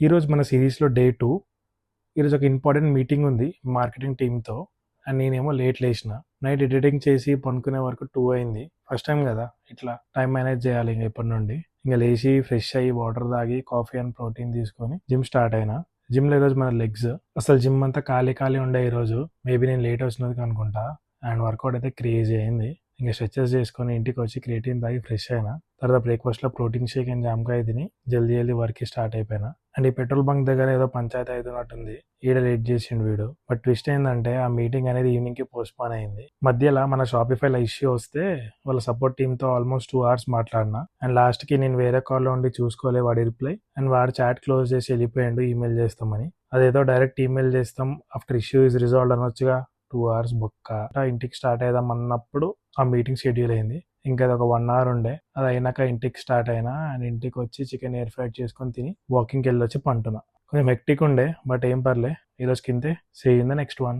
ఈరోజు మన సిరీస్లో డే 2. ఈరోజు ఒక ఇంపార్టెంట్ మీటింగ్ ఉంది మార్కెటింగ్ టీమ్తో. అండ్ నేనేమో లేట్ లేచిన. నైట్ ఎడిటింగ్ చేసి పనుకునే వరకు 2 అయింది. ఫస్ట్ టైం కదా ఇట్లా టైం మేనేజ్ చేయాలి ఇంకా ఇప్పటి నుండి. ఇంకా లేచి ఫ్రెష్ అయ్యి వాటర్ తాగి కాఫీ అండ్ ప్రోటీన్ తీసుకొని జిమ్ స్టార్ట్ అయినా. జిమ్లో ఈరోజు మన లెగ్స్. అసలు జిమ్ అంతా ఖాళీ ఉండే ఈరోజు. మేబీ నేను లేట్ వచ్చినది అనుకుంటా. అండ్ వర్కౌట్ అయితే క్రేజీ అయింది. ఇంకా స్ట్రెచెస్ చేసుకొని ఇంటికి వచ్చి క్రియేటిన్ తాగి ఫ్రెష్ అయినా. తర్వాత బ్రేక్ఫాస్ట్లో ప్రోటీన్ షేక్ అండ్ జామకాయ తిని జల్దీ వర్క్కి స్టార్ట్ అయిపోయినా. అండ్ ఈ పెట్రోల్ బంక్ దగ్గర ఏదో పంచాయతీ అవుతున్నట్టుంది. ఈడ లేట్ చేసిండు వీడు. బట్ ట్విస్ట్ ఏంటంటే ఆ మీటింగ్ అనేది ఈవినింగ్ కి పోస్ట్పోన్ అయింది. మధ్యలో మన షాపిఫైలో ఇష్యూ వస్తే వాళ్ళ సపోర్ట్ టీంతో ఆల్మోస్ట్ 2 hours మాట్లాడినా. అండ్ లాస్ట్ కి నేను వేరే కాల్లో ఉండి చూసుకోలే వాడి రిప్లై. అండ్ వాడు చాట్ క్లోజ్ చేసి వెళ్ళిపోయాడు ఈమెయిల్ చేస్తామని. అదేదో డైరెక్ట్ ఈమెయిల్ చేస్తాం ఆఫ్టర్ ఇష్యూ ఇస్ రిజాల్వ్డ్ అనొచ్చుగా. 2 hours బొక్క. ఇంటికి స్టార్ట్ అయిదాం అన్నప్పుడు ఆ మీటింగ్ షెడ్యూల్ అయింది. ఇంకా అది ఒక 1 hour ఉండే. అది అయినాక ఇంటికి స్టార్ట్ అయినా. అండ్ ఇంటికి వచ్చి చికెన్ ఎయిర్ ఫ్రైడ్ చేసుకొని తిని వాకింగ్కి వెళ్ళి వచ్చి పంటున్నా. కొంచెం హెక్టిక్ ఉండే బట్ ఏం పర్లే. ఈరోజు కింతే. See in the next one.